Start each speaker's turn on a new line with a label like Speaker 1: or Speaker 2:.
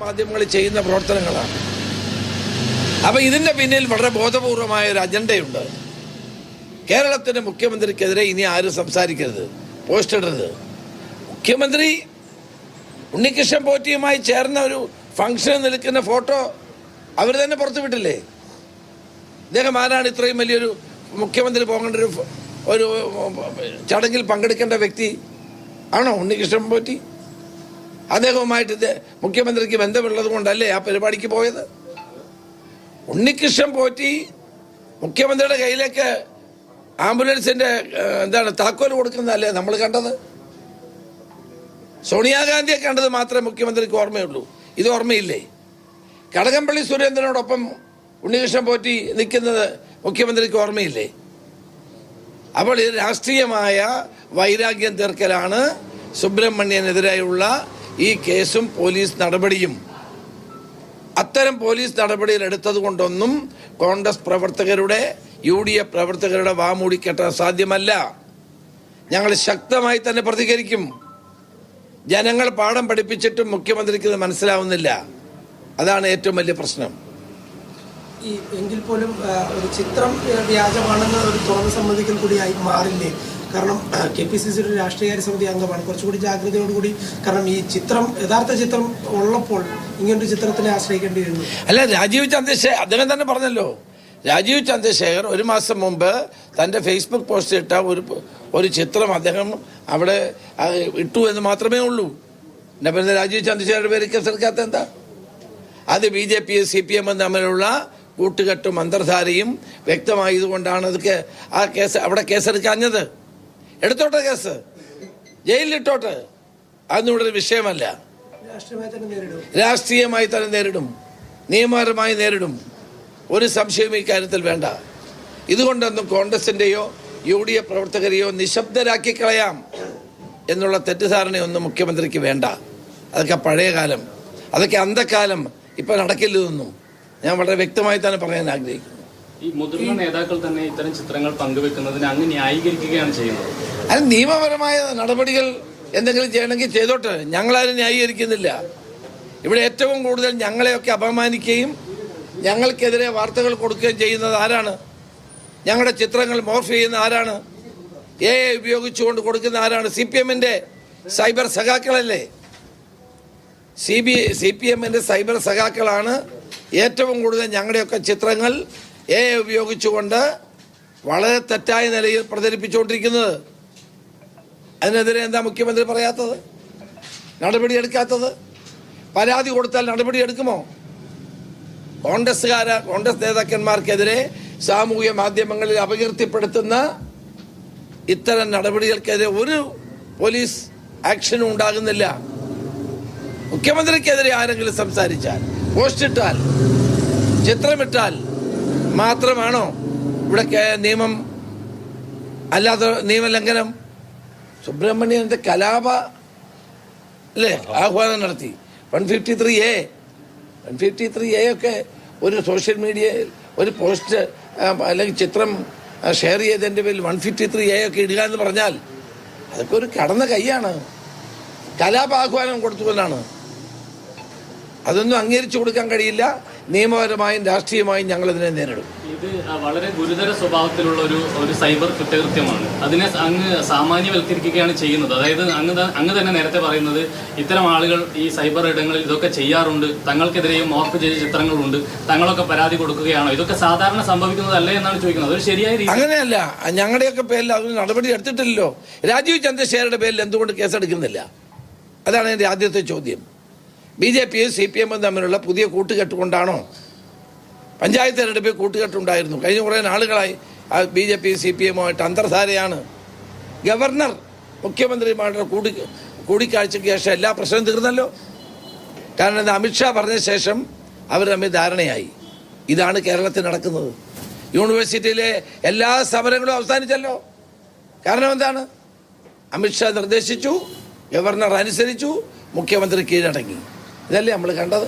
Speaker 1: മാധ്യമങ്ങളിൽ ചെയ്യുന്ന പ്രവർത്തനങ്ങളാണ്. അപ്പം ഇതിൻ്റെ പിന്നിൽ വളരെ ബോധപൂർവമായ ഒരു അജണ്ടയുണ്ട്. കേരളത്തിൻ്റെ മുഖ്യമന്ത്രിക്കെതിരെ ഇനി ആരും സംസാരിക്കരുത്, പോസ്റ്റ് ഇടരുത്. മുഖ്യമന്ത്രി ഉണ്ണികൃഷ്ണൻ പോറ്റിയുമായി ചേർന്ന ഒരു ഫംഗ്ഷനിൽ നിൽക്കുന്ന ഫോട്ടോ അവർ തന്നെ പുറത്തുവിട്ടില്ലേ? ഇദ്ദേഹം ആരാണ് ഇത്രയും വലിയൊരു മുഖ്യമന്ത്രി പോകേണ്ട ഒരു ചടങ്ങിൽ പങ്കെടുക്കേണ്ട വ്യക്തി ആണോ ഉണ്ണികൃഷ്ണൻ പോറ്റി? അദ്ദേഹവുമായിട്ട് മുഖ്യമന്ത്രിക്ക് ബന്ധമുള്ളത് കൊണ്ടല്ലേ ആ പരിപാടിക്ക് പോയത്? ഉണ്ണികൃഷ്ണൻ പോറ്റി മുഖ്യമന്ത്രിയുടെ കയ്യിലേക്ക് ആംബുലൻസിന്റെ താക്കോൽ കൊടുക്കുന്നതല്ലേ നമ്മൾ കണ്ടത്? സോണിയാഗാന്ധിയെ കണ്ടത് മാത്രമേ മുഖ്യമന്ത്രിക്ക് ഓർമ്മയുള്ളൂ. ഇത് ഓർമ്മയില്ലേ? കടകംപള്ളി സുരേന്ദ്രനോടൊപ്പം ഉണ്ണികൃഷ്ണൻ പോറ്റി നിൽക്കുന്നത് മുഖ്യമന്ത്രിക്ക് ഓർമ്മയില്ലേ? അപ്പോൾ ഇത് രാഷ്ട്രീയമായ വൈരാഗ്യം തീർക്കലാണ് സുബ്രഹ്മണ്യനെതിരെയുള്ള ഈ കേസും പോലീസ് നടപടിയും. അത്തരം പോലീസ് നടപടികൾ എടുത്തത് കൊണ്ടൊന്നും കോൺഗ്രസ് പ്രവർത്തകരുടെ UDF പ്രവർത്തകരുടെ വാമൂടിക്കെട്ടാൻ സാധ്യമല്ല. ഞങ്ങൾ ശക്തമായി തന്നെ പ്രതികരിക്കും. ജനങ്ങൾ പാഠം പഠിപ്പിച്ചിട്ടും മുഖ്യമന്ത്രിക്ക് ഇത് മനസ്സിലാവുന്നില്ല. അതാണ് ഏറ്റവും വലിയ പ്രശ്നം.
Speaker 2: എങ്കിൽ പോലും ഒരു ചിത്രം വ്യാജമാണെന്ന് ഒരു തുറന്ന സമ്മതിക്കൽ കൂടിയായി മാറില്ലേ? കാരണം KPCC ഒരു രാഷ്ട്രീയകാര്യ സമിതി അംഗമാണ്. കുറച്ചുകൂടി ജാഗ്രതയോടുകൂടി, കാരണം ഈ ചിത്രം യഥാർത്ഥ ചിത്രം ഉള്ളപ്പോൾ ഇങ്ങനൊരു ചിത്രത്തിനെ ആശ്രയിക്കേണ്ടി വരുന്നു.
Speaker 1: അല്ല, രാജീവ് ചന്ദ്രശേഖർ അദ്ദേഹം തന്നെ പറഞ്ഞല്ലോ. രാജീവ് ചന്ദ്രശേഖർ ഒരു മാസം മുമ്പ് തൻ്റെ ഫേസ്ബുക്ക് പോസ്റ്റ് ഇട്ട ഒരു ചിത്രം അദ്ദേഹം അവിടെ ഇട്ടു എന്ന് മാത്രമേ ഉള്ളൂ. എന്നെ പിന്നെ രാജീവ് ചന്ദ്രശേഖരുടെ പേര് കേസെടുക്കാത്ത എന്താ? അത് BJP CPM തമ്മിലുള്ള കൂട്ടുകെട്ടും അന്തർധാരയും വ്യക്തമായതുകൊണ്ടാണ് ആ കേസ് അവിടെ കേസെടുക്കാഞ്ഞത്. എടുത്തോട്ടെ, കേസ് ജയിലിലിട്ടോട്ടെ, അതൊന്നും ഇവിടെ ഒരു വിഷയമല്ല. രാഷ്ട്രീയമായി തന്നെ നേരിടും, നിയമപരമായി നേരിടും. ഒരു സംശയവും ഈ കാര്യത്തിൽ വേണ്ട. ഇതുകൊണ്ടൊന്നും കോൺഗ്രസിൻ്റെയോ UDF പ്രവർത്തകരെയോ നിശബ്ദരാക്കി കളയാം എന്നുള്ള തെറ്റിദ്ധാരണയൊന്നും മുഖ്യമന്ത്രിക്ക് വേണ്ട. അതൊക്കെ പഴയ കാലം, അതൊക്കെ അന്ധകാലം. ഇപ്പം നടക്കില്ലതൊന്നും ഞാൻ വളരെ വ്യക്തമായി തന്നെ പറയാൻ ആഗ്രഹിക്കുന്നു.
Speaker 3: ഈ മുതിർന്ന നേതാക്കൾ തന്നെ ഇത്തരം ചിത്രങ്ങൾ പങ്കുവെക്കുന്നതിന് അങ്ങ് ന്യായീകരിക്കുകയാണ് ചെയ്യുന്നത്.
Speaker 1: അത് നിയമപരമായ നടപടികൾ എന്തെങ്കിലും ചെയ്യണമെങ്കിൽ ചെയ്തോട്ടെ. ഞങ്ങളാരും ന്യായീകരിക്കുന്നില്ല. ഇവിടെ ഏറ്റവും കൂടുതൽ ഞങ്ങളെയൊക്കെ അപമാനിക്കുകയും ഞങ്ങൾക്കെതിരെ വാർത്തകൾ കൊടുക്കുകയും ചെയ്യുന്നത് ആരാണ്? ഞങ്ങളുടെ ചിത്രങ്ങൾ മോർഫ് ചെയ്യുന്ന ആരാണ്? AI ഉപയോഗിച്ചുകൊണ്ട് കൊടുക്കുന്ന ആരാണ്? CPMന്റെ സൈബർ സഖാക്കളല്ലേ? CPMന്റെ സൈബർ സഖാക്കളാണ് ഏറ്റവും കൂടുതൽ ഞങ്ങളുടെയൊക്കെ ചിത്രങ്ങൾ AI ഉപയോഗിച്ചുകൊണ്ട് വളരെ തെറ്റായ നിലയിൽ പ്രചരിപ്പിച്ചുകൊണ്ടിരിക്കുന്നത്. അതിനെതിരെ എന്താ മുഖ്യമന്ത്രി പറയാത്തത്, നടപടിയെടുക്കാത്തത്? പരാതി കൊടുത്താൽ നടപടിയെടുക്കുമോ? കോൺഗ്രസ് നേതാക്കന്മാർക്കെതിരെ സാമൂഹ്യ മാധ്യമങ്ങളിൽ അപകീർത്തിപ്പെടുത്തുന്ന ഇത്തരം നടപടികൾക്കെതിരെ ഒരു പോലീസ് ആക്ഷനും ഉണ്ടാകുന്നില്ല. മുഖ്യമന്ത്രിക്കെതിരെ ആരെങ്കിലും സംസാരിച്ചാൽ, പോസ്റ്റിട്ടാൽ, ചിത്രമിട്ടാൽ മാത്രമാണോ ഇവിടെ നിയമം അല്ലാതെ നിയമലംഘനം? സുബ്രഹ്മണ്യന്റെ കലാപ അല്ലേ ആഹ്വാനം നടത്തി 153A ഒക്കെ ഒരു സോഷ്യൽ മീഡിയയിൽ ഒരു പോസ്റ്റ് അല്ലെങ്കിൽ ചിത്രം ഷെയർ ചെയ്തതിൻ്റെ പേരിൽ 153A ഒക്കെ ഇടുക എന്ന് പറഞ്ഞാൽ അതൊക്കെ ഒരു കടന്ന കൈയാണ്. കലാപ ആഹ്വാനം കൊടുത്തുകൊണ്ടാണ്. അതൊന്നും അംഗീകരിച്ചു കൊടുക്കാൻ കഴിയില്ല. നിയമപരമായും രാഷ്ട്രീയമായും ഞങ്ങളിതിനെ നേരിടും.
Speaker 3: ഇത് വളരെ ഗുരുതര സ്വഭാവത്തിലുള്ള ഒരു സൈബർ കുറ്റകൃത്യമാണ്. അതിനെ അങ്ങ് സാമാന്യവൽക്കരിക്കുകയാണ് ചെയ്യുന്നത്. അതായത് അങ്ങ് തന്നെ നേരത്തെ പറയുന്നത് ഇത്തരം ആളുകൾ ഈ സൈബർ ഇടങ്ങളിൽ ഇതൊക്കെ ചെയ്യാറുണ്ട്, തങ്ങൾക്കെതിരെയും മോർഫ് ചെയ്ത ചിത്രങ്ങളുണ്ട്, തങ്ങളൊക്കെ പരാതി കൊടുക്കുകയാണോ? ഇതൊക്കെ സാധാരണ സംഭവിക്കുന്നതല്ലേ എന്നാണ് ചോദിക്കുന്നത്. അതൊരു ശരിയായ രീതി
Speaker 1: അങ്ങനെയല്ല. ഞങ്ങളുടെയൊക്കെ പേരിൽ അതിന് നടപടി എടുത്തിട്ടില്ലല്ലോ. രാജീവ് ചന്ദ്രശേഖരുടെ പേരിൽ എന്തുകൊണ്ട് കേസെടുക്കുന്നില്ല? അതാണ് എൻ്റെ ആദ്യത്തെ ചോദ്യം. BJP CPM തമ്മിലുള്ള പുതിയ കൂട്ടുകെട്ട് കൊണ്ടാണോ? പഞ്ചായത്ത് തെരഞ്ഞെടുപ്പിൽ കൂട്ടുകെട്ടുണ്ടായിരുന്നു. കഴിഞ്ഞ കുറേ നാളുകളായി BJP CPMമായിട്ട് അന്തർധാരയാണ്. ഗവർണർ മുഖ്യമന്ത്രിയുമായിട്ടുള്ള കൂടിക്കാഴ്ചയ്ക്ക് ശേഷം എല്ലാ പ്രശ്നവും തീർന്നല്ലോ. കാരണം ഇത് അമിത്ഷാ പറഞ്ഞ ശേഷം അവർ തമ്മിൽ ധാരണയായി. ഇതാണ് കേരളത്തിൽ നടക്കുന്നത്. യൂണിവേഴ്സിറ്റിയിലെ എല്ലാ സമരങ്ങളും അവസാനിച്ചല്ലോ. കാരണം എന്താണ്? അമിത്ഷാ നിർദ്ദേശിച്ചു, ഗവർണർ അനുസരിച്ചു, മുഖ്യമന്ത്രി കീഴടങ്ങി. ഇതല്ലേ നമ്മൾ കണ്ടത്.